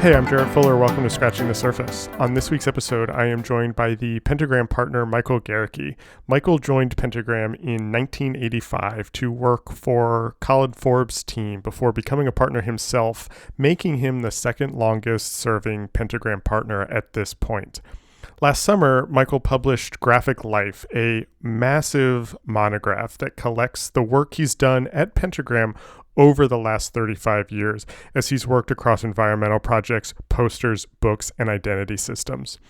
Hey, I'm Jarrett Fuller. Welcome to Scratching the Surface. On this week's episode, I am joined by the Pentagram partner, Michael Gericke. Michael joined Pentagram in 1985 to work for Colin Forbes' team before becoming a partner himself, making him the second longest serving Pentagram partner at this point. Last summer, Michael published Graphic Life, a massive monograph that collects the work he's done at Pentagram over the last 35 years as he's worked across environmental projects, posters, books, and identity systems.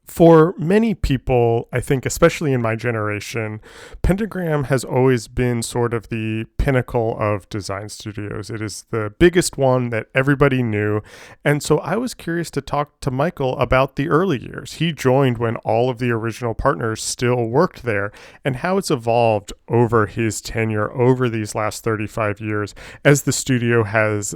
For many people, I think especially in my generation, Pentagram has always been sort of the pinnacle of design studios. It is the biggest one that everybody knew. And so I was curious to talk to Michael about the early years. He joined when all of the original partners still worked there, and how it's evolved over his tenure over these last 35 years as the studio has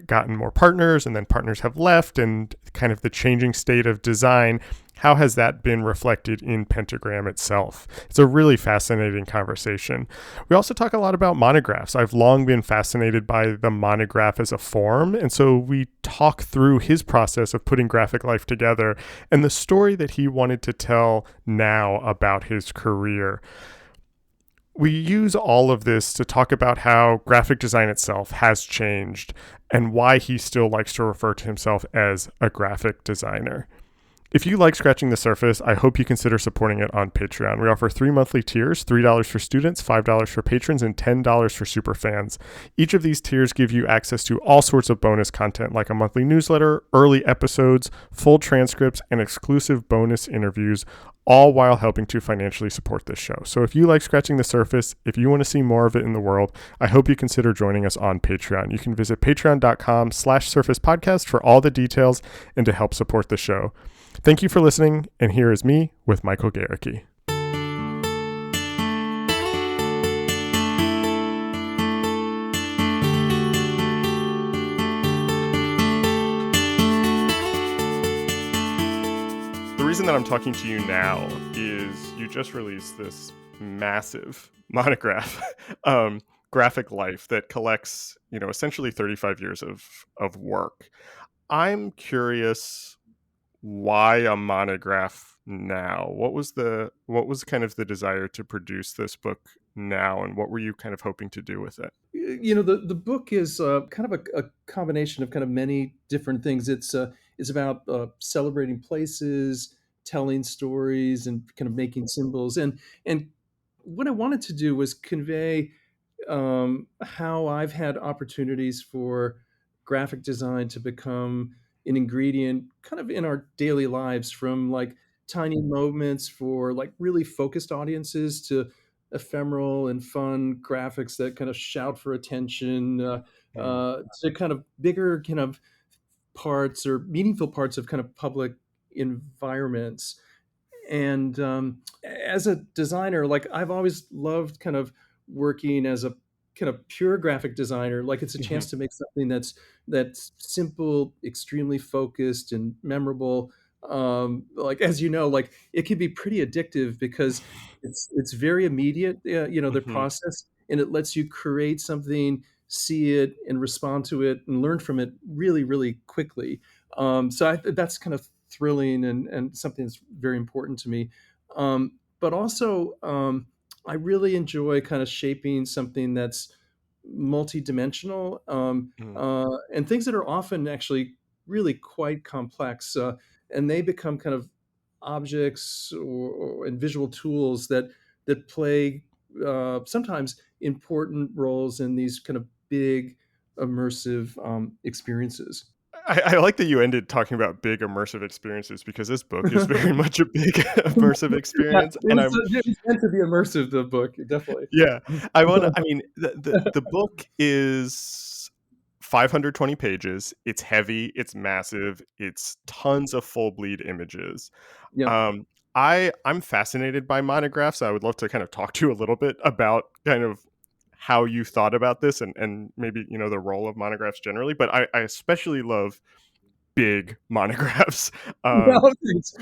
gotten more partners, and then partners have left, and kind of the changing state of design. How has that been reflected in Pentagram itself? It's a really fascinating conversation. We also talk a lot about monographs. I've long been fascinated by the monograph as a form, and so we talk through his process of putting Graphic Life together and the story that he wanted to tell now about his career. We use all of this to talk about how graphic design itself has changed and why he still likes to refer to himself as a graphic designer. If you like Scratching the Surface, I hope you consider supporting it on Patreon. We offer 3 monthly tiers, $3 for students, $5 for patrons, and $10 for superfans. Each of these tiers give you access to all sorts of bonus content like a monthly newsletter, early episodes, full transcripts, and exclusive bonus interviews, all while helping to financially support this show. So if you like Scratching the Surface, if you want to see more of it in the world, I hope you consider joining us on Patreon. You can visit patreon.com/surfacepodcast for all the details and to help support the show. Thank you for listening, and here is me with Michael Gericke. The reason that I'm talking to you now is you just released this massive monograph, Graphic Life, that collects, essentially 35 years of work. I'm curious, why a monograph now? What was kind of the desire to produce this book now, and what were you kind of hoping to do with it? The book is kind of a combination of kind of many different things. It's about celebrating places, telling stories, and kind of making symbols. And what I wanted to do was convey how I've had opportunities for graphic design to become an ingredient kind of in our daily lives, from like tiny moments for like really focused audiences to ephemeral and fun graphics that kind of shout for attention, to kind of bigger kind of parts or meaningful parts of kind of public environments. And as a designer, like I've always loved kind of working as a kind of pure graphic designer. Like it's a chance to make something that's simple, extremely focused, and memorable. Like as you know, like it can be pretty addictive because it's very immediate, the process, and it lets you create something, see it, and respond to it, and learn from it really, really quickly. That's kind of thrilling and something that's very important to me. But also, I really enjoy kind of shaping something that's multidimensional, and things that are often actually really quite complex. And they become kind of objects and visual tools that play sometimes important roles in these kind of big immersive experiences. I like that you ended talking about big immersive experiences, because this book is very much a big immersive Yeah, experience, and it was meant to be immersive, the book, definitely. yeah, the book is 520 pages. It's heavy, it's massive, it's tons of full bleed images. Yeah. Um, I'm fascinated by monographs. I would love to kind of talk to you a little bit about kind of how you thought about this, and maybe, the role of monographs generally, but I especially love big monographs. Um, Well, thanks.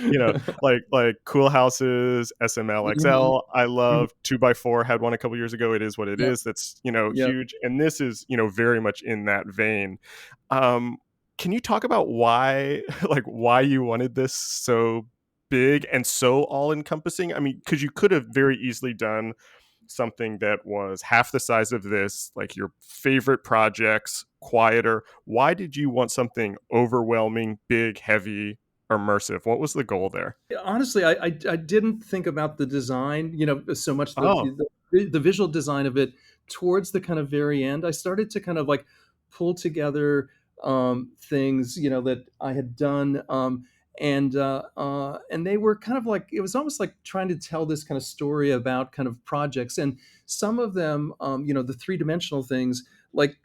like Cool House's SML Mhm, XL. I mhm. love 2x4 had one a couple years ago. It is what it Yep, is. That's, yep. huge. And this is, very much in that vein. Um, Can you talk about why, like, why you wanted this so big and so all-encompassing? I mean, because you could have very easily done something that was half the size of this, like your favorite projects, quieter. Why did you want something overwhelming, big, heavy, immersive? What was the goal there? Yeah, honestly, I didn't think about the design, so much Oh. the visual design of it towards the kind of very end. I started to kind of like pull together things, that I had done, and they were kind of like it was almost like trying to tell this kind of story about kind of projects, and some of them, the three-dimensional things, like.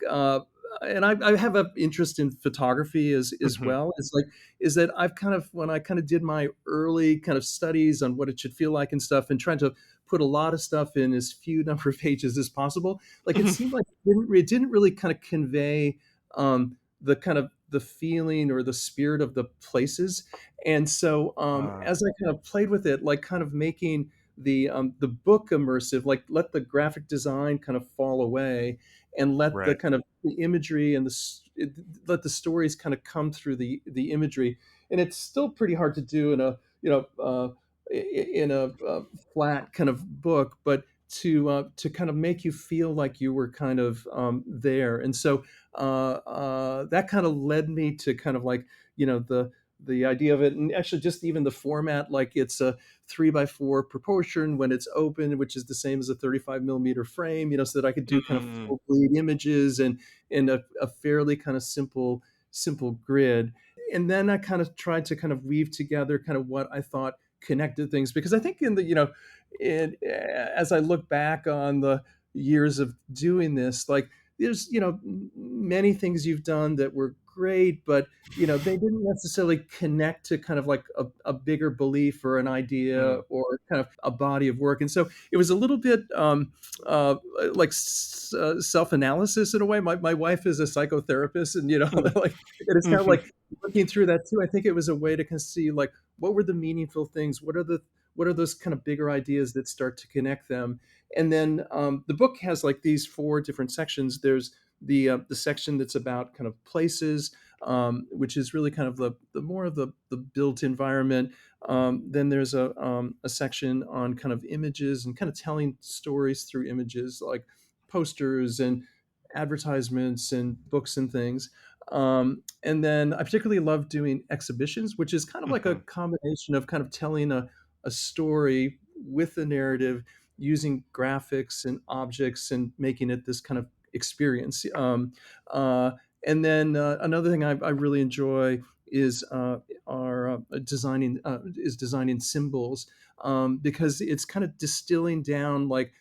And I have an interest in photography as Mhm. well. It's like is that I've kind of when I kind of did my early kind of studies on what it should feel like and stuff, and trying to put a lot of stuff in as few number of pages as possible. Like it seemed like it didn't really kind of convey the kind of the feeling or the spirit of the places. And so Ah, as I kind of played with it, like kind of making the book immersive, like let the graphic design kind of fall away and let the right. kind of the imagery and let the stories kind of come through the imagery. And it's still pretty hard to do in a in a flat kind of book, but to kind of make you feel like you were kind of there. And so that kind of led me to kind of like the idea of it, and actually just even the format, like it's a 3 by 4 proportion when it's open, which is the same as a 35 millimeter frame, so that I could do kind of Mm, full bleed images and in a fairly kind of simple grid. And then I kind of tried to kind of weave together kind of what I thought connected things, because I think as I look back on the years of doing this, like there's many things you've done that were great, but they didn't necessarily connect to kind of like a bigger belief or an idea mm, or kind of a body of work. And so it was a little bit uh, like self-analysis in a way. My wife is a psychotherapist, and mm, like it is kind of mhm, like looking through that too. I think it was a way to kind of see like what were the meaningful things, what are those kind of bigger ideas that start to connect them. And then the book has like these four different sections. There's the section that's about kind of places, which is really kind of the more of the built environment. Then there's a section on kind of images and kind of telling stories through images, like posters and advertisements and books and things. And then I particularly love doing exhibitions, which is kind of like a mhm. combination of kind of telling a story with a narrative using graphics and objects and making it this kind of experience. And then another thing I really enjoy is our designing symbols, because it's kind of distilling down like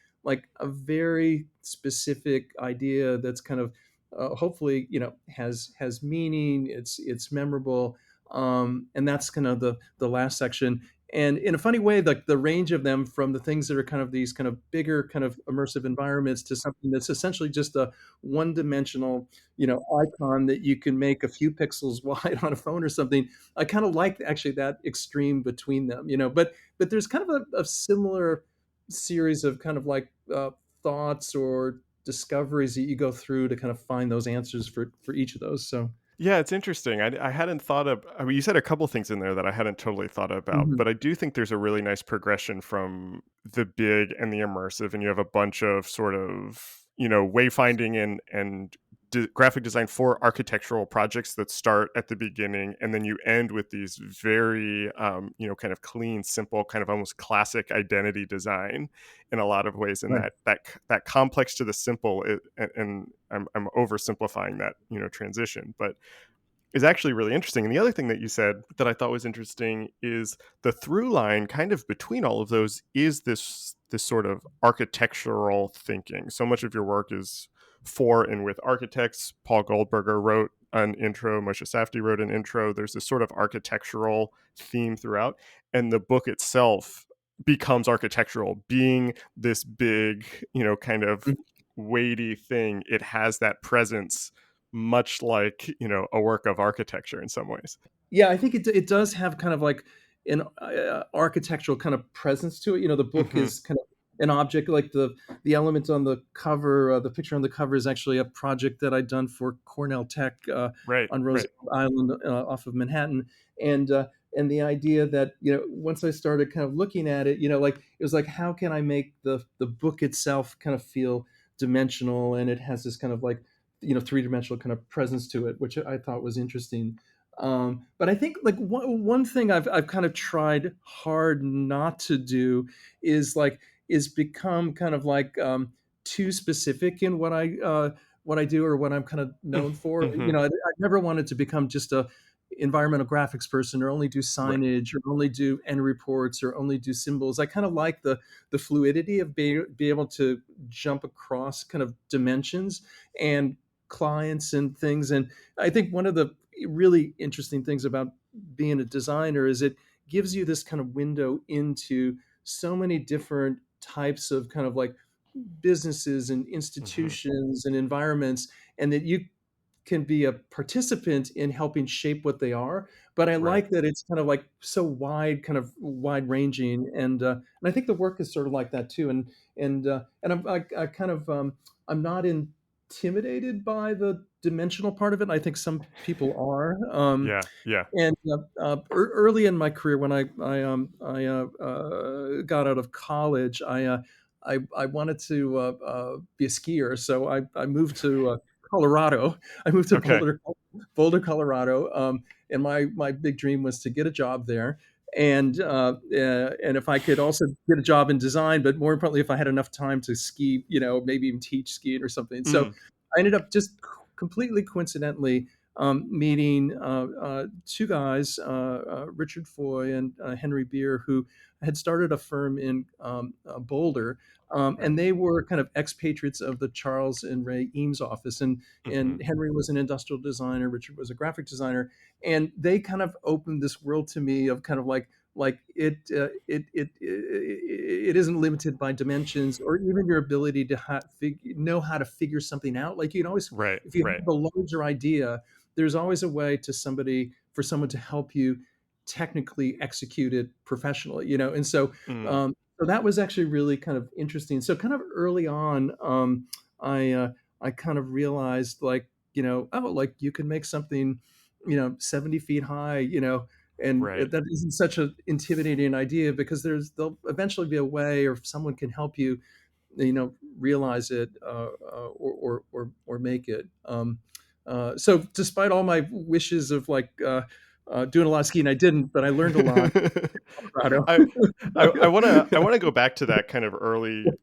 a very specific idea that's kind of hopefully has meaning. It's memorable, and that's kind of the last section. And in a funny way, like the range of them from the things that are kind of these kind of bigger kind of immersive environments to something that's essentially just a one-dimensional icon that you can make a few pixels wide on a phone or something. I kind of like actually that extreme between them, but there's kind of a similar series of kind of like thoughts or discoveries that you go through to kind of find those answers for each of those. So Yeah, it's interesting. I hadn't thought of, I mean, you said a couple things in there that I hadn't totally thought about, mhm, but I do think there's a really nice progression from the big and the immersive, and you have a bunch of sort of, wayfinding and graphic design for architectural projects that start at the beginning, and then you end with these very, kind of clean, simple, kind of almost classic identity design in a lot of ways, and right. that complex to the simple, and I'm oversimplifying that, transition, but is actually really interesting. And the other thing that you said that I thought was interesting is the through line kind of between all of those is this sort of architectural thinking. So much of your work is for and with architects. Paul Goldberger wrote an intro, Moshe Safdie wrote an intro. There's this sort of architectural theme throughout, and the book itself becomes architectural, being this big, kind of weighty thing. It has that presence, much like, a work of architecture in some ways. Yeah, I think it does have kind of like an architectural kind of presence to it. The book Hmm. is kind of an object like the element on the cover. The picture on the cover is actually a project that I'd done for Cornell Tech Right, on right. Roosevelt Island off of Manhattan, and and the idea that once I started kind of looking at it, like it was like how can I make the book itself kind of feel dimensional, and it has this kind of like three-dimensional kind of presence to it, which I thought was interesting. But I think like one thing I've kind of tried hard not to do is become kind of like too specific in what I do or what I'm kind of known for. Hmm. I never wanted to become just a environmental graphics person or only do Right, signage or only do end reports or only do symbols. I kind of like the fluidity of be able to jump across kind of dimensions and clients and things. And I think one of the really interesting things about being a designer is it gives you this kind of window into so many different types of kind of like businesses and hmm, institutions and environments, and that you can be a participant in helping shape what they are. But I right. like that it's kind of like so wide, kind of wide ranging, and I think the work is sort of like that too. And I kind of I'm not intimidated by the dimensional part of it. I think some people are. Yeah, yeah. And early in my career, when got out of college, I wanted to be a skier, so I moved to Colorado. I moved to Okay. Boulder, Colorado, and my big dream was to get a job there. And if I could also get a job in design, but more importantly, if I had enough time to ski, maybe even teach skiing or something. So Mm, I ended up just completely coincidentally meeting two guys, Richard Foy and Henry Beer, who had started a firm in Boulder, right. and they were kind of expatriates of the Charles and Ray Eames office. And Hmm. Henry was an industrial designer, Richard was a graphic designer, and they kind of opened this world to me of kind of like it isn't limited by dimensions or even your ability to know how to figure something out. Like you can always, Right, if you right. have a larger idea, there's always a way for someone to help you technically execute it professionally, and Mm, so that was actually really kind of interesting. So kind of early on, I kind of realized like oh, like you can make something 70 feet high, and right. that isn't such an intimidating idea because there'll eventually be a way, or someone can help you realize it, or make it. So despite all my wishes of doing a lot of skiing, I didn't, but I learned a lot in Colorado. I I wanna go back to that kind of early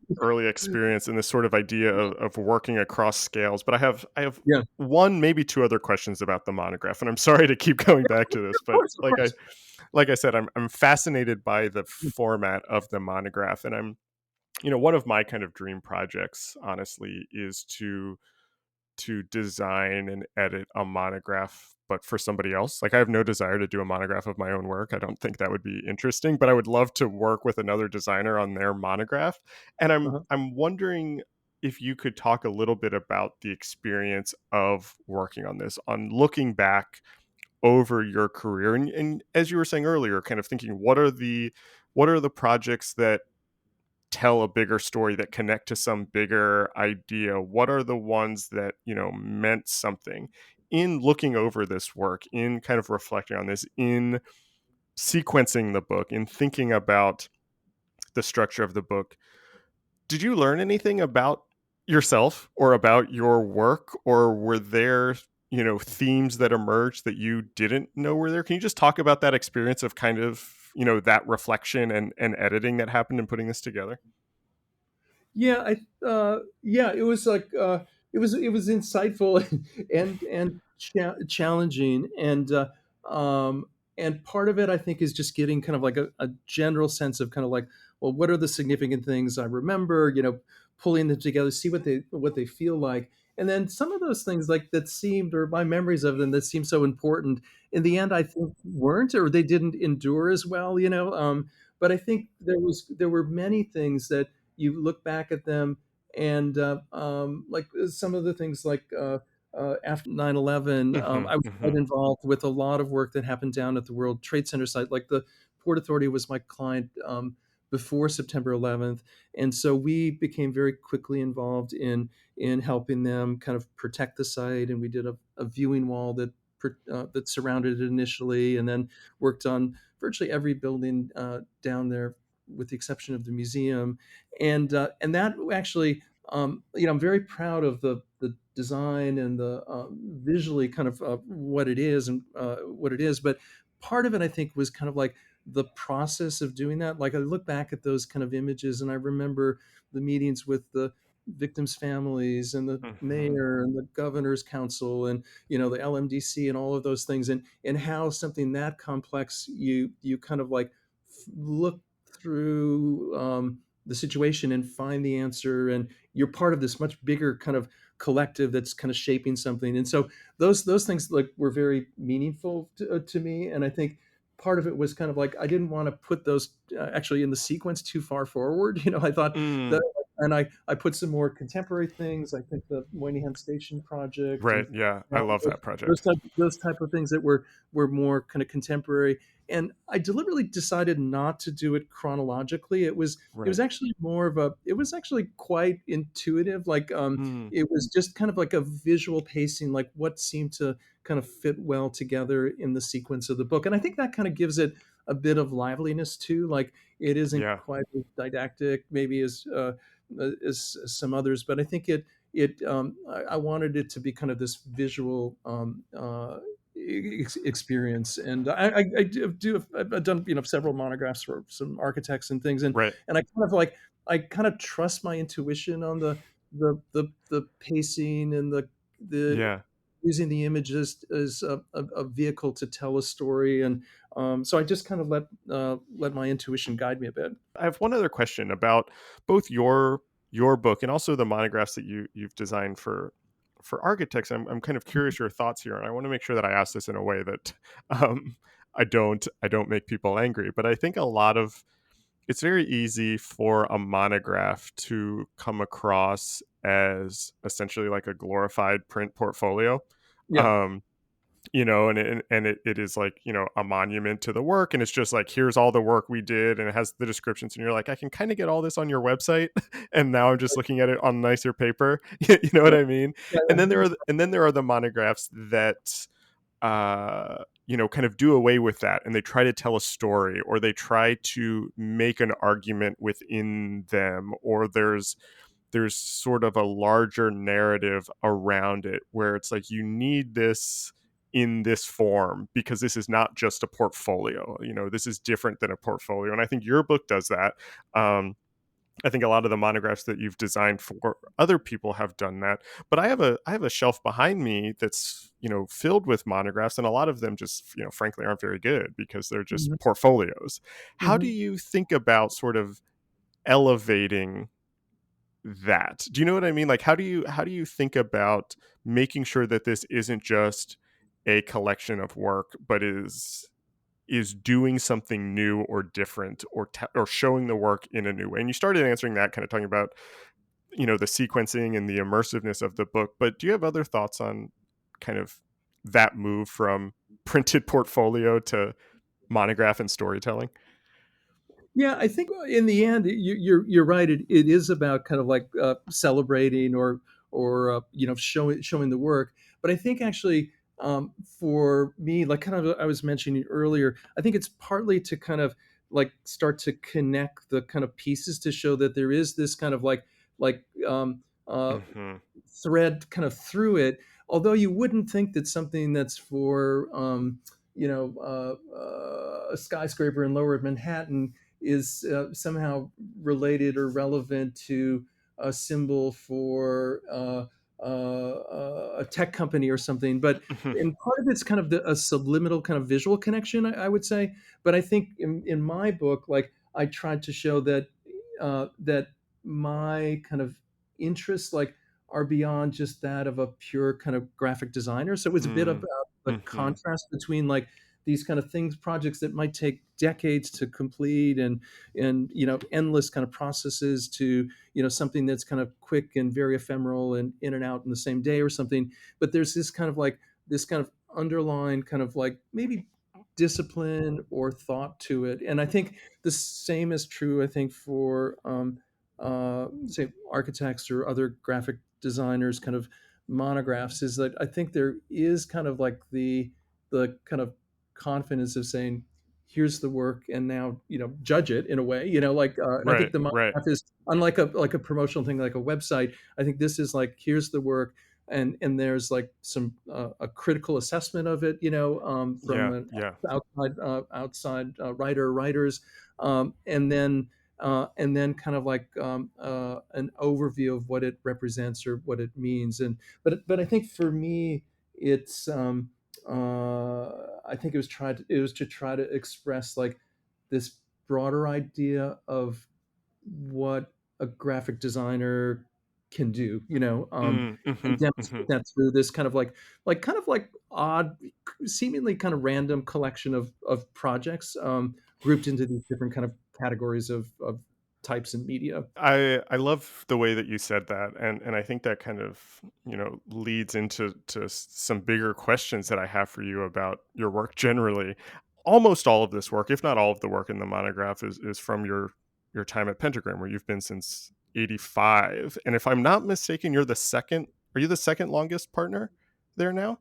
experience and this sort of idea of working across scales, but I have Yeah, one, maybe two other questions about the monograph, and I'm sorry to keep going back to this, of but course, of course. like I said, I'm fascinated by the format of the monograph, and one of my kind of dream projects, honestly, is to design and edit a monograph, but for somebody else. Like I have no desire to do a monograph of my own work. I don't think that would be interesting, but I would love to work with another designer on their monograph. And Uh-huh. I'm wondering if you could talk a little bit about the experience of working on this, on looking back over your career, and as you were saying earlier, kind of thinking what are the projects that tell a bigger story, that connect to some bigger idea? What are the ones that meant something? In looking over this work, in kind of reflecting on this, in sequencing the book, in thinking about the structure of the book, did you learn anything about yourself or about your work, or were there themes that emerged that you didn't know were there? Can you just talk about that experience of kind of that reflection and editing that happened in putting this together? Yeah, yeah, it was like it was insightful and challenging, and part of it I think is just getting kind of like a general sense of kind of like, well, what are the significant things I remember, pulling them together, see what they feel like. And then some of those things like that seemed, or my memories of them that seemed so important, in the end I think weren't, or they didn't endure as well, but I think there were many things that you look back at them, and like some of the things like after 9/11, Hmm. I was quite Hmm. involved with a lot of work that happened down at the World Trade Center site. Like the Port Authority was my client, before September 11th, and so we became very quickly involved in helping them kind of protect the site, and we did a viewing wall that surrounded it initially, and then worked on virtually every building down there, with the exception of the museum, and that actually, I'm very proud of the design and the visually kind of what it is and what it is, but part of it I think was kind of like the process of doing that. Like I look back at those kind of images, and I remember the meetings with the victims' families and the Hmm. mayor and the governor's council and the LMDC and all of those things, and how something that complex, you kind of like look through the situation and find the answer, and you're part of this much bigger kind of collective that's kind of shaping something. And so those things like were very meaningful to me, and I think part of it was kind of like I didn't want to put those actually in the sequence too far forward. I thought that, Mm, and I put some more contemporary things. I think the Moynihan Station project right. and Yeah. I love those, that project. those type of things that were more kind of contemporary. And I deliberately decided not to do it chronologically. It was Right. actually more of a it was actually quite intuitive. Like Mm, it was just kind of like a visual pacing, like what seemed to kind of fit well together in the sequence of the book. And I think that kind of gives it a bit of liveliness too. Like it isn't yeah. quite as didactic maybe as some others, but I think I wanted it to be kind of this visual experience. And I've done several monographs for some architects and things, Right. and I kind of trust my intuition on the pacing and the Yeah. using the image as a vehicle to tell a story, and so I just kind of let my intuition guide me a bit. I have one other question about both your book and also the monographs that you've designed for architects. I'm kind of curious your thoughts here, and I want to make sure that I ask this in a way that um, I don't make people angry. But I think a lot of it's very easy for a monograph to come across as essentially like a glorified print portfolio. Yeah. Um, and it is like, a monument to the work, and it's just like, here's all the work we did, and it has the descriptions, and you're like, I can kind of get all this on your website, and now I'm just looking at it on nicer paper. You know what Yeah. I mean? Yeah. And then there are the monographs that kind of do away with that, and they try to tell a story, or they try to make an argument within them, or there's sort of a larger narrative around it where it's like, you need this in this form because this is not just a portfolio. This is different than a portfolio, and I think your book does that. I think a lot of the monographs that you've designed for other people have done that. But I have a shelf behind me that's filled with monographs, and a lot of them just frankly aren't very good because they're just Mhm. portfolios. How do Mhm. you think about sort of elevating that? Do you know what I mean? Like, how do you think about making sure that this isn't just a collection of work, but is doing something new or different, or showing the work in a new way? And you started answering that, kind of talking about the sequencing and the immersiveness of the book. But do you have other thoughts on kind of that move from printed portfolio to monograph and storytelling? Yeah, I think in the end, you're right. It is about kind of like celebrating or showing the work. But I think actually, for me, like kind of I was mentioning earlier, I think it's partly to kind of like start to connect the kind of pieces to show that there is this kind of like Hmm. thread kind of through it. Although you wouldn't think that something that's for a skyscraper in Lower Manhattan is somehow related or relevant to a symbol for a tech company or something. But and part of it's kind of a subliminal kind of visual connection, I would say. But I think in my book, like I tried to show that my kind of interests like are beyond just that of a pure kind of graphic designer. So it was a bit Mm. about the Hmm. contrast between like these kind of things, projects that might take decades to complete, and endless kind of processes, to something that's kind of quick and very ephemeral and in and out in the same day or something. But there's this kind of underlying kind of like maybe discipline or thought to it. And I think the same is true, I think, for say architects or other graphic designers kind of monographs, is that I think there is kind of like the kind of confidence of saying, here's the work, and now, judge it in a way, like, and I think Right, the right. monograph is unlike a promotional thing like a website. I think this is like, here's the work, and there's like some a critical assessment of it, from Yeah, an yeah. outside writers, and then kind of like an overview of what it represents or what it means. And but I think for me, it's I think it was to try to express like this broader idea of what a graphic designer can do, and Hmm. demonstrate that through this kind of like odd, seemingly kind of random collection of projects, grouped into these different kind of categories of types and media. I love the way that you said that, and I think that kind of, leads into some bigger questions that I have for you about your work generally. Almost all of this work, if not all of the work in the monograph, is from your time at Pentagram, where you've been since '85. And if I'm not mistaken, are you the second longest partner there now?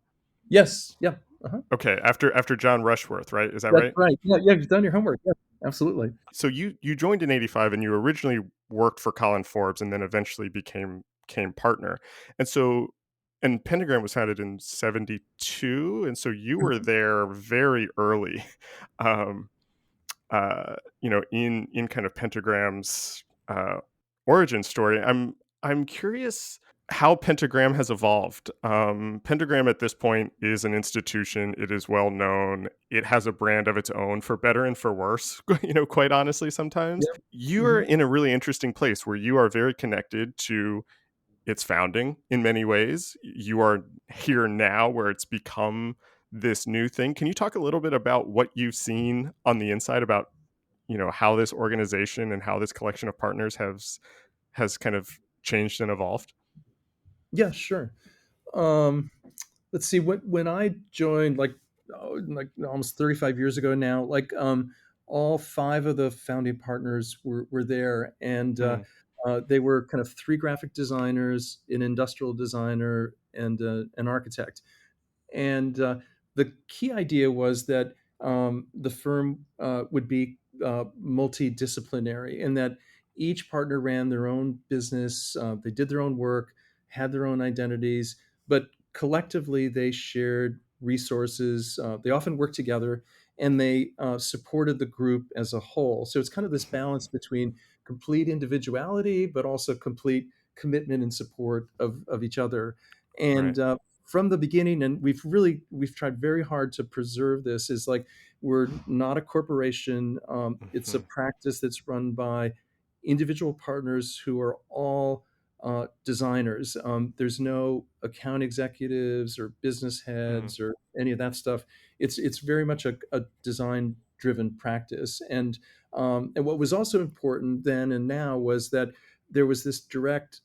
Yes, yeah, uh-huh. Okay, after John Rushworth, right? Is that That's right? right. Yeah, yeah, you've done your homework. Yeah, absolutely. So you joined in '85, and you originally worked for Colin Forbes and then eventually became partner. And so and Pentagram was founded in '72, and so you were Mhm. there very early, um, in kind of Pentagram's origin story. I'm curious how Pentagram has evolved. Pentagram at this point is an institution. It is well known. It has a brand of its own, for better and for worse. Quite honestly, sometimes Yeah. you are Mhm. in a really interesting place where you are very connected to its founding in many ways. You are here now where it's become this new thing. Can you talk a little bit about what you've seen on the inside about how this organization and how this collection of partners has kind of changed and evolved? Yeah, sure. Um, let's see, when I joined, like almost 35 years ago now, like, all 5 of the founding partners were there, and Mm, they were kind of 3 graphic designers, an industrial designer, and an architect. And the key idea was that the firm would be multidisciplinary, and that each partner ran their own business, they did their own work, had their own identities, but collectively they shared resources. They often worked together, and they supported the group as a whole. So it's kind of this balance between complete individuality, but also complete commitment and support of each other. right. And from the beginning, and we've tried very hard to preserve this, is like, we're not a corporation. It's a Mhm, practice that's run by individual partners who are all designers. There's no account executives or business mm, heads or any of that stuff. It's very much a design driven practice. And what was also important then and now was that there was this direct,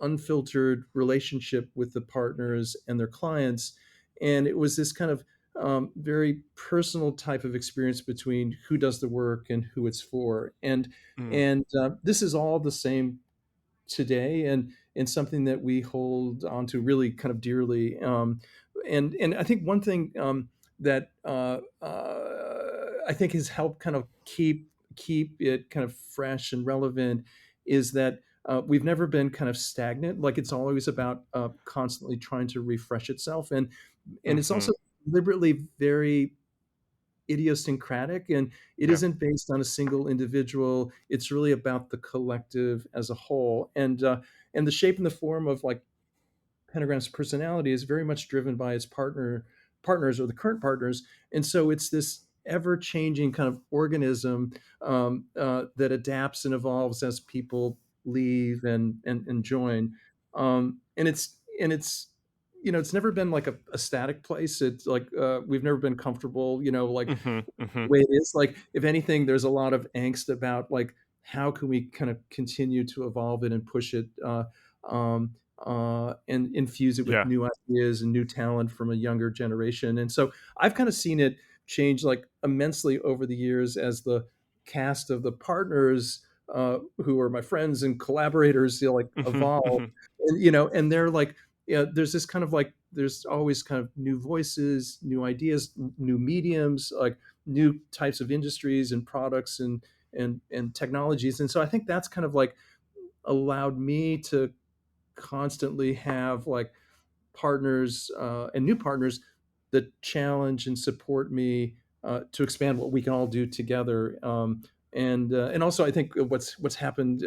unfiltered relationship with the partners and their clients. And it was this kind of very personal type of experience between who does the work and who it's for. mm, And this is all the same today, and something that we hold on to really kind of dearly. And I think one thing that I think has helped kind of keep it kind of fresh and relevant is that we've never been kind of stagnant. Like, it's always about constantly trying to refresh itself, and it's also mhm, deliberately very idiosyncratic, and it yeah, isn't based on a single individual. It's really about the collective as a whole. And the shape and the form of like Pentagram's personality is very much driven by its partners, or the current partners. And so it's this ever changing kind of organism, that adapts and evolves as people leave and join. And it's it's never been like a static place. It's like, we've never been comfortable, like mhm, the mhm, way it is. Like, if anything, there's a lot of angst about like, how can we kind of continue to evolve it and push it, and infuse it with yeah, new ideas and new talent from a younger generation. And so I've kind of seen it changed like immensely over the years as the cast of the partners, who are my friends and collaborators, like Hmm. evolve. Hmm. And and they're like, there's this kind of like, there's always kind of new voices, new ideas, new mediums, like new types of industries and products and technologies. And so I think that's kind of like allowed me to constantly have like partners, and new partners that challenge and support me, to expand what we can all do together. And also, I think what's happened,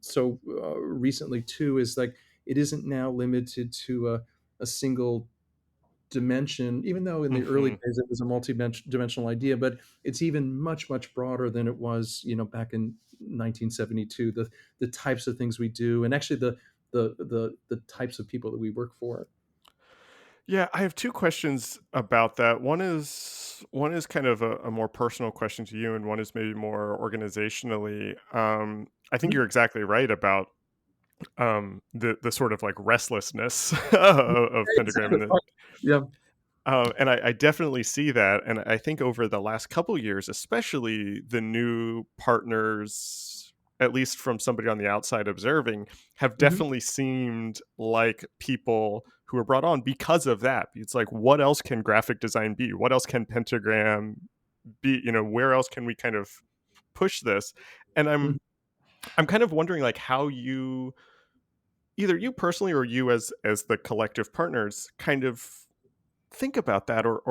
so recently too, is like it isn't now limited to a single dimension, even though in the early Hmm. days it was a multi-dimensional idea, but it's even much broader than it was, back in 1972. The types of things we do, and actually the types of people that we work for. Yeah, I have two questions about that. One is kind of a more personal question to you, and one is maybe more organizationally. I think Mhm. you're exactly right about the sort of like restlessness of Pentagram, Exactly. and the Yeah. and I definitely see that, and I think over the last couple years, especially the new partners, at least from somebody on the outside observing, have Mhm. definitely seemed like people who were brought on because of that. It's like, what else can graphic design be? What else can Pentagram be? Where else can we kind of push this? And Mhm. I'm kind of wondering like how either you personally or you as the collective partners kind of think about that or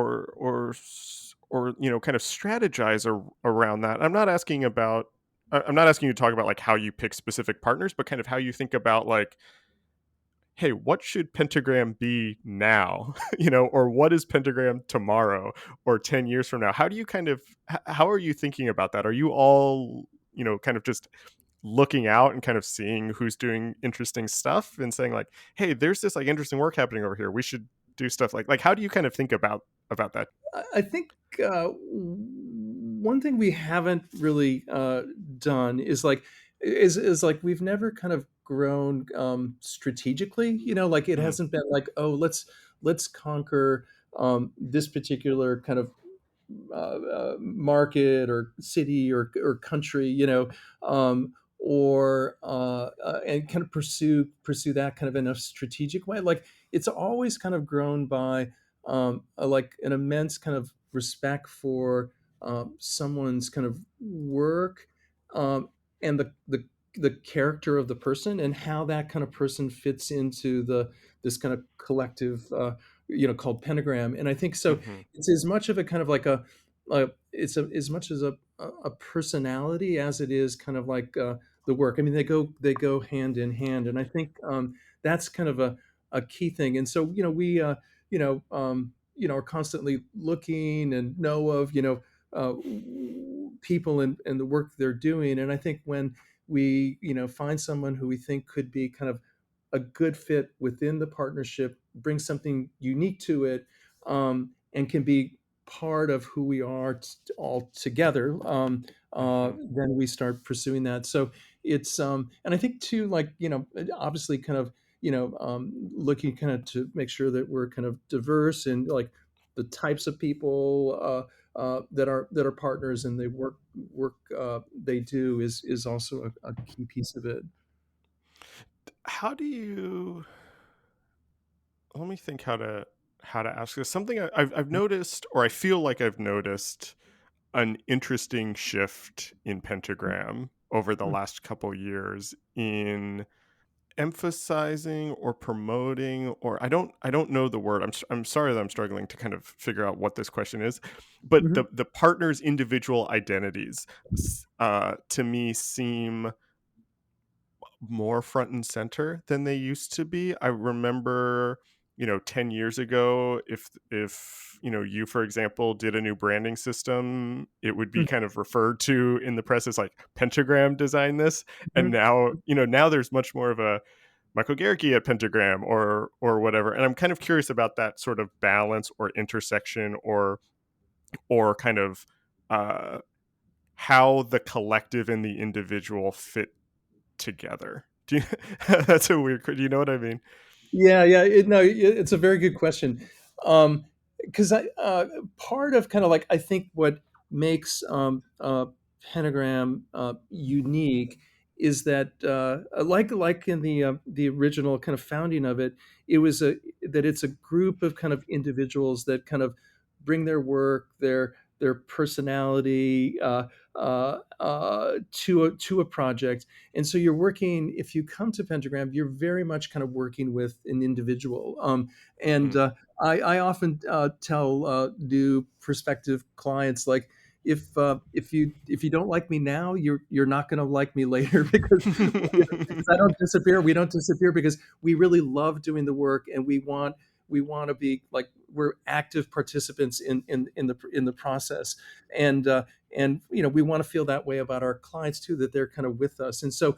kind of strategize around that. I'm not asking you to talk about like how you pick specific partners, but kind of how you think about like, hey, what should Pentagram be now? Or what is Pentagram tomorrow or 10 years from now? How do you kind of how are you thinking about that? Are you all, kind of just looking out and kind of seeing who's doing interesting stuff and saying like, hey, there's this like interesting work happening over here, we should do stuff like how do you kind of think about that? I think, one thing we haven't really done is like, is like we've never kind of grown, strategically. Like it Mm, hasn't been like, oh, let's conquer, this particular kind of market or city or country, or and kind of pursue that kind of in a strategic way. Like it's always kind of grown by, like an immense kind of respect for, someone's kind of work, um, and the character of the person and how that kind of person fits into the this kind of collective, called Pentagram. And I think so mhm, it's as much of a kind of like it's as much as a personality as it is kind of like, the work. I mean, they go hand in hand, and I think, that's kind of a key thing. And so we, are constantly looking and know of, people and the work they're doing. And I think when we, find someone who we think could be kind of a good fit within the partnership, bring something unique to it, and can be part of who we are all together, mhm. then we start pursuing that. So it's, and I think too, like, obviously kind of, looking kind of to make sure that we're kind of diverse and like the types of people, that are partners and they work they do is also a key piece of it. How do you let me think how to ask this. Something I've noticed, or I feel like I've noticed an interesting shift in Pentagram over the last couple years in emphasizing or promoting, or I don't know the word. I'm sorry that I'm struggling to kind of figure out what this question is, but Mhm. the partners' individual identities to me seem more front and center than they used to be. I remember, 10 years ago, if, you, for example, did a new branding system, it would be Mhm. kind of referred to in the press as like Pentagram designed this. And Mhm. now there's much more of a Michael Gericke at Pentagram or whatever. And I'm kind of curious about that sort of balance or intersection or kind of uh how the collective and the individual fit together. Do you That's a weird que do you know what I mean? Yeah, yeah. No, it's a very good question. Um, because I part of kind of like I think what makes Pentagram unique is that like in the original kind of founding of it, it was a that it's a group of kind of individuals that kind of bring their work, their personality to a project, and so you're working. If you come to Pentagram, you're very much kind of working with an individual, and Mhm. I often tell new prospective clients like if you don't like me now, you're not going to like me later because I don't disappear. We don't disappear because we really love doing the work and we want to be like we're active participants in the process and we want to feel that way about our clients too, that they're kind of with us, and so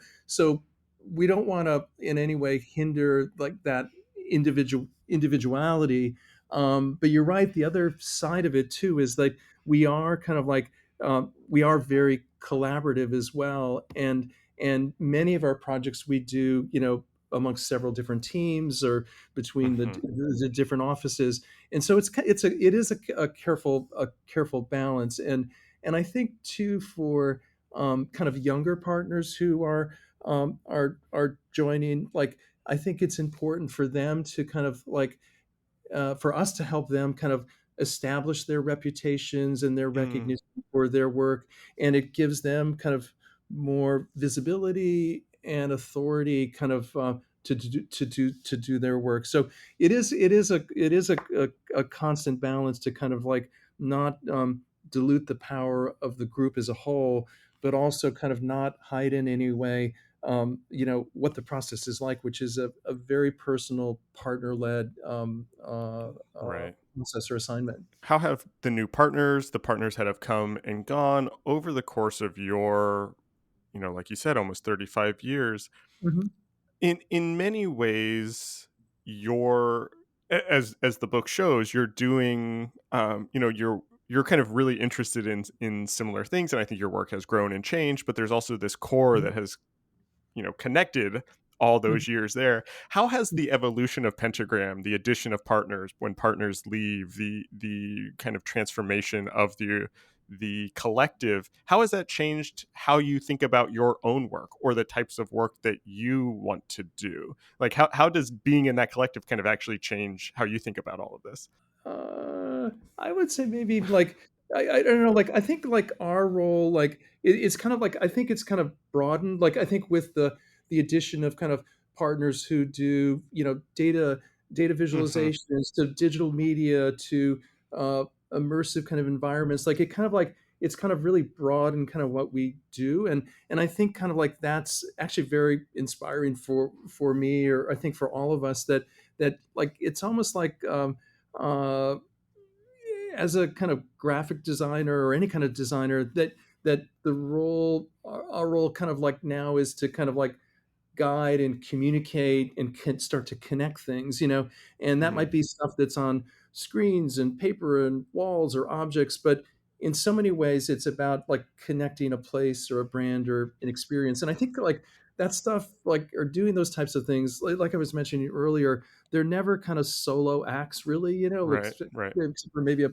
we don't want to in any way hinder like that individuality. But you're right. The other side of it too is like we are kind of like we are very collaborative as well, and many of our projects we do, amongst several different teams or between the, Mhm. the different offices, and so it is a careful balance, and I think too for kind of younger partners who are joining, like I think it's important for them to kind of like for us to help them kind of establish their reputations and their Mm. recognition for their work, and it gives them kind of more visibility and authority, kind of to do their work. So it is a constant balance to kind of like not dilute the power of the group as a whole, but also kind of not hide in any way what the process is like, which is a very personal, partner-led Right. process or assignment. How have the partners that have come and gone over the course of your, like you said, almost 35 years, Mhm, in many ways, you're as the book shows, you're doing, you're kind of really interested in similar things, and I think your work has grown and changed, but there's also this core mhm, that has, connected all mhm, those years there. How has the evolution of Pentagram, the addition of partners when partners leave, the kind of transformation of the collective, how has that changed how you think about your own work or the types of work that you want to do? Like how does being in that collective kind of actually change how you think about all of this? I would say maybe like I don't know, like I think like our role, like it's kind of like I think it's kind of broadened. Like I think with the addition of kind of partners who do data Mhm. visualizations to digital media to immersive kind of environments, like it kind of like it's kind of really broad in kind of what we do, and I think kind of like that's actually very inspiring for me, or I think for all of us, that like it's almost like uh, as a kind of graphic designer or any kind of designer, that the role our role kind of like now is to kind of like guide and communicate and can start to connect things, and that Mhm. might be stuff that's on screens and paper and walls or objects, but in so many ways it's about like connecting a place or a brand or an experience, and I think like that stuff, like, or doing those types of things, like I was mentioning earlier, they're never kind of solo acts really, like Right, right. except for maybe a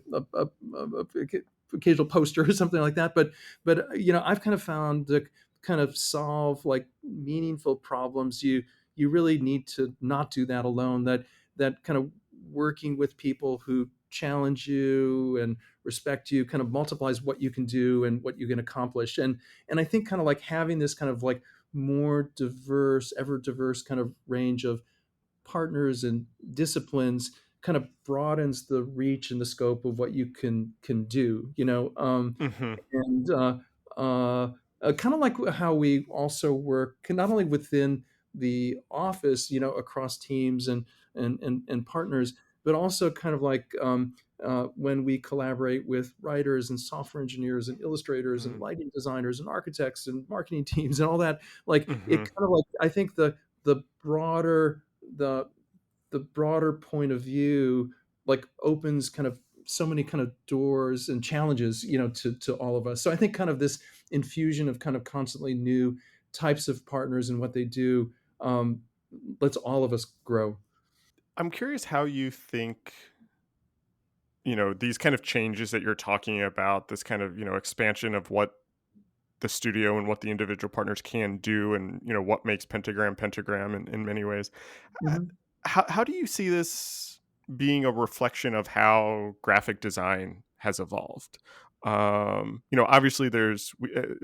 occasional poster or something like that, but I've kind of found that kind of solve like meaningful problems, you really need to not do that alone. That kind of working with people who challenge you and respect you kind of multiplies what you can do and what you can accomplish. And I think kind of like having this kind of like more diverse, ever diverse kind of range of partners and disciplines kind of broadens the reach and the scope of what you can do, Mhm. and kind of like how we also work not only within the office, across teams and partners, but also kind of like when we collaborate with writers and software engineers and illustrators and Mm. lighting designers and architects and marketing teams and all that. Like it Mhm. kind of like I think the broader the the broader point of view like opens kind of so many kind of doors and challenges, to all of us. So I think kind of this infusion of kind of constantly new types of partners and what they do um, lets all of us grow. I'm curious how you think these kind of changes that you're talking about, this kind of, expansion of what the studio and what the individual partners can do, and what makes Pentagram in many ways. Uh, Mhm, how do you see this being a reflection of how graphic design has evolved? Obviously,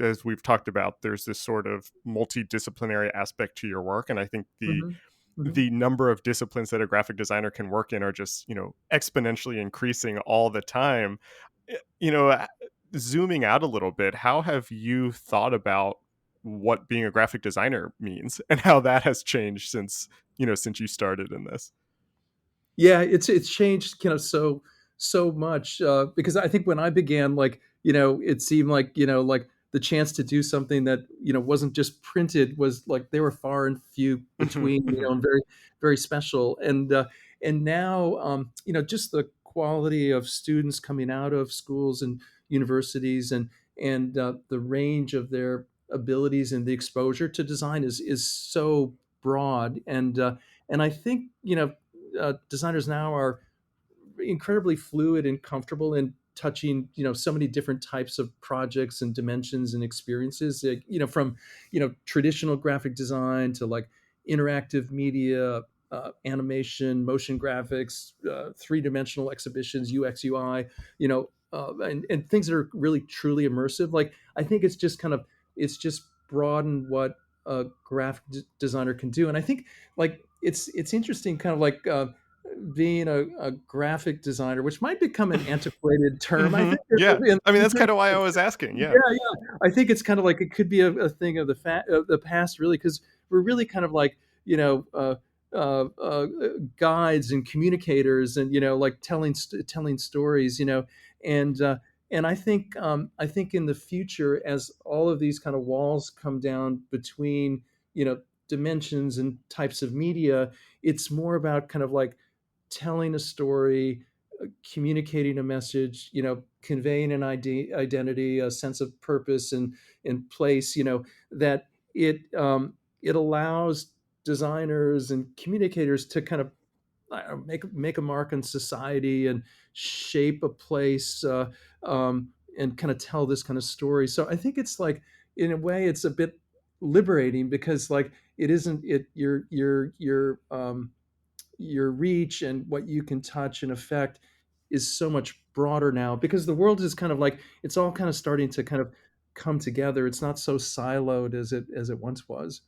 as we've talked about, there's this sort of multidisciplinary aspect to your work, and I think the mhm, mhm. the number of disciplines that a graphic designer can work in are just exponentially increasing all the time. Eh, you know uh, Zooming out a little bit, how have you thought about what being a graphic designer means and how that has changed since you started in this? Yeah, it's changed, so much, because I think when I began, it seemed like, like the chance to do something that, wasn't just printed was like they were far and few Mhm, between, mhm. and very, very special. And now, just the quality of students coming out of schools and universities, and the range of their abilities and the exposure to design is so broad. And I think, designers now are incredibly fluid and comfortable in touching so many different types of projects and dimensions and experiences, from traditional graphic design to like interactive media, animation, motion graphics, three-dimensional exhibitions, UX UI, and things that are really truly immersive. Like, I think it's just broadened what a graphic designer can do. And I think, like, it's interesting, kind of like, being a graphic designer, which might become an antiquated term, I think, Yeah, in I the mean, that's future. kind of why I was asking. Yeah, Yeah. yeah. I think it's kind of like it could be a thing of the past, really, because we're really kind of like, guides and communicators, and like telling stories, and I think in the future, as all of these kind of walls come down between, dimensions and types of media, it's more about kind of like telling a story, communicating a message, conveying an identity, a sense of purpose and place, that it allows designers and communicators to kind of, I don't know, make a mark on society and shape a place, and kind of tell this kind of story. So I think it's like, in a way, it's a bit liberating, because like it isn't it your reach and what you can touch and affect is so much broader now, because the world is kind of like, it's all kind of starting to kind of come together. It's not so siloed as it once was.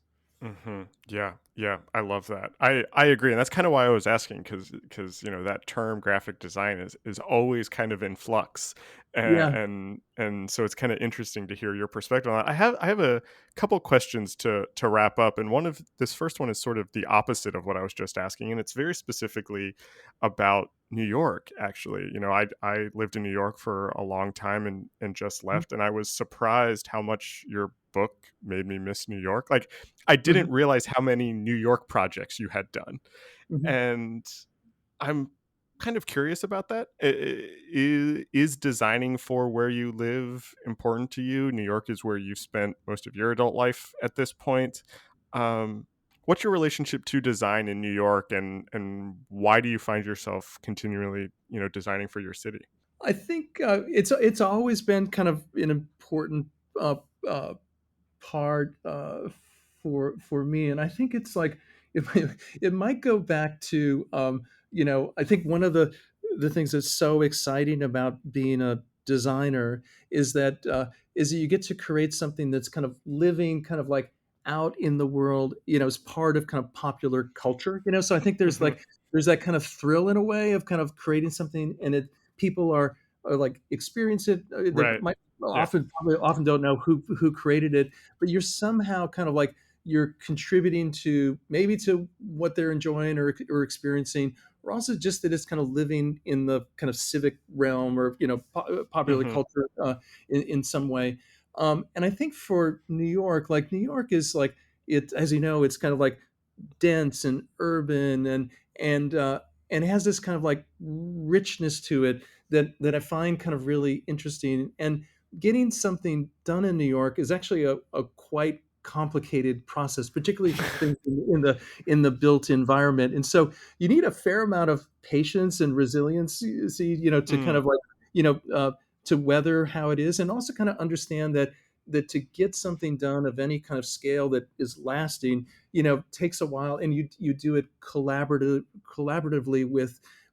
Yeah, yeah, I love that. I agree, and that's kind of why I was asking, because that term graphic design is always kind of in flux, Yeah. and so it's kind of interesting to hear your perspective on that. I have a couple questions to wrap up, and this first one is sort of the opposite of what I was just asking, and it's very specifically about New York. Actually, I lived in New York for a long time and just left, and I was surprised how much your book made me miss New York. Like, I didn't Mhm, realize how many New York projects you had done, mhm. and I'm kind of curious about that. Is designing for where you live important to you? New York is where you've spent most of your adult life at this point. Um, what's your relationship to design in New York, and why do you find yourself continually, designing for your city? I think, it's always been kind of an important, uh, uh, part, for me. And I think it's like, it might, it might go back to, I think one of the things that's so exciting about being a designer is that you get to create something that's kind of living, kind of like out in the world, as part of kind of popular culture. So I think Hmm. there's that kind of thrill, in a way, of kind of creating something, and it people are like experience it. They Right. might Yeah. often don't know who created it, but you're somehow kind of like, you're contributing to, maybe to what they're enjoying or experiencing, or also just that it's kind of living in the kind of civic realm, or popular Hmm. culture, in some way. And I think for New York, like, New York is like, it, as you know, it's kind of like dense and urban, and has this kind of like richness to it that I find kind of really interesting. And getting something done in New York is actually a quite complicated process, particularly things in the built environment. And so you need a fair amount of patience and resiliency, to kind Mm, of like, you know, to weather how it is, and also kind of understand that to get something done of any kind of scale that is lasting, takes a while, and you do it collaboratively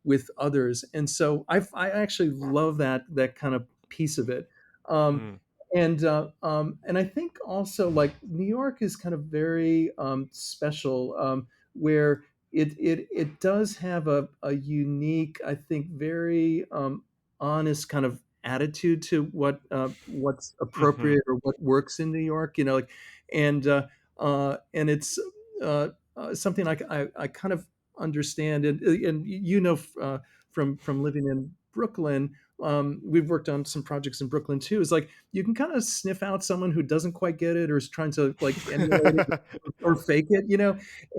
with others. And so I actually love that kind of piece of it. Um, mm, and I think also, like, New York is kind of very special, where it does have a unique, I think, very honest kind of attitude to what's hmm appropriate or what works in New York. And it's something I kind of understand, and from living in Brooklyn. We've worked on some projects in Brooklyn too. Is like you can kind of sniff out someone who doesn't quite get it or is trying to like emulate it or fake it.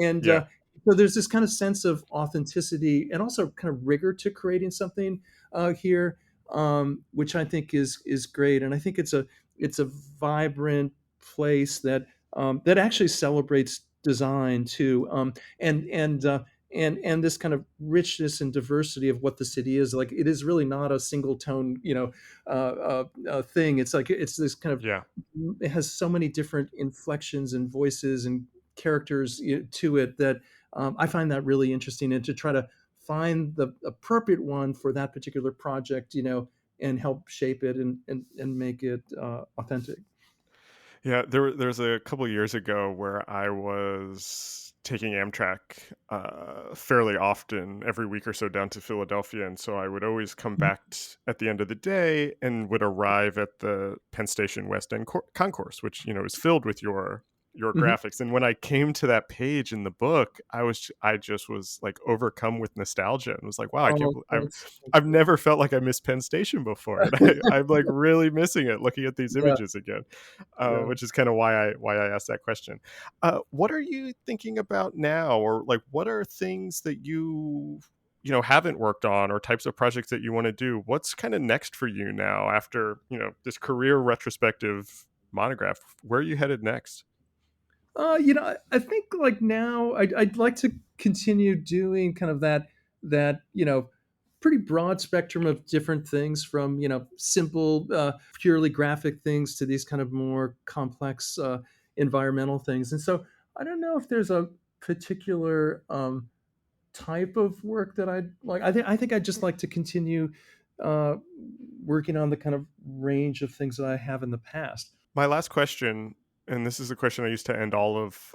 And Yeah. so there's this kind of sense of authenticity and also kind of rigor to creating something here, which I think is great. And I think it's a vibrant place that actually celebrates design too, and this kind richness and diversity of what the city is. Like, it is really not a single tone, thing. It's like it's this kind of, Yeah. it has so many different inflections and voices and characters to it that I find that really interesting, and to try to find the appropriate one for that particular project, and help shape it and make it authentic. Yeah, there's a couple of years ago where I was taking Amtrak fairly often, every week or so, down to Philadelphia, and so I would always come back at the end of the day and would arrive at the Penn Station West End concourse, which is filled with your Mhm. graphics. And when I came to that page in the book, I just was like overcome with nostalgia and was like, wow, I can't Oh, believe that's I've never felt like I missed Penn Station before, and I'm like really missing it looking at these yeah, images again, yeah. which is kind of why I asked that question. What are you thinking about now, or like what are things that haven't worked on, or types of projects that you want to do? What's kind of next for you now after this career retrospective monograph? Where are you headed next? I think, like, now I'd like to continue doing kind of that pretty broad spectrum of different things, from simple, purely graphic things to these kind of more complex environmental things. And so I don't know if there's a particular type of work that I'd like. I think I'd just like to continue uh, working on the kind of range of things that I have in the past. My last question, and this is the question I used to end all of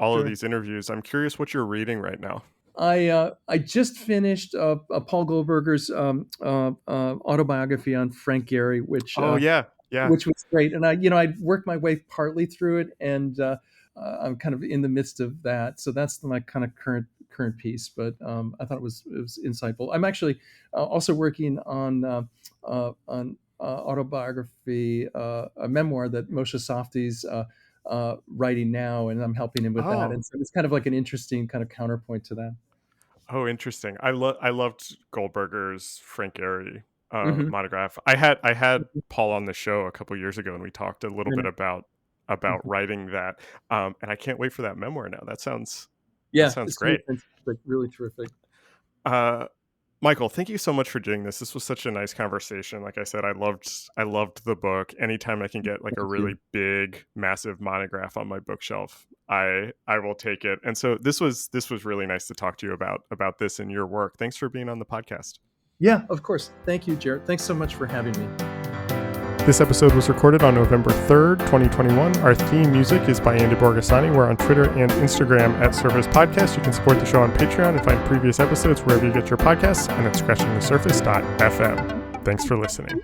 Sure. these interviews. I'm curious what you're reading right now. I just finished Paul Goldberger's autobiography on Frank Gehry, Oh yeah, yeah. which was great. And I worked my way partly through it, and I'm kind of in the midst of that. So that's my kind of current piece. But I thought it was insightful. I'm actually also working on autobiography, a memoir that Moshe Safdie's writing now, and I'm helping him with that. Oh, And so it's kind of like an interesting kind of counterpoint to that. oh, interesting. I loved Goldberger's Frank Gehry Hmm. monograph. I had Paul on the show a couple years ago, and we talked a little Very bit nice. about Mhm. writing that. And I can't wait for that memoir now. That Yeah, sounds it's really great. fantastic, really terrific. Uh, Michael, thank you so much for doing this. This was such a nice conversation. Like I said, I loved the book. Anytime I can get like a Thank really you. big, massive monograph on my bookshelf, I will take it. And so this was really nice to talk to you about this and your work. Thanks for being on the podcast. Yeah, of course. Thank you, Jarrett. Thanks so much for having me. This episode was recorded on November 3rd, 2021. Our theme music is by Andy Borgasani. We're on Twitter and Instagram at Surface Podcast. You can support the show on Patreon and find previous episodes wherever you get your podcasts and at scratchingthesurface.fm. Thanks for listening.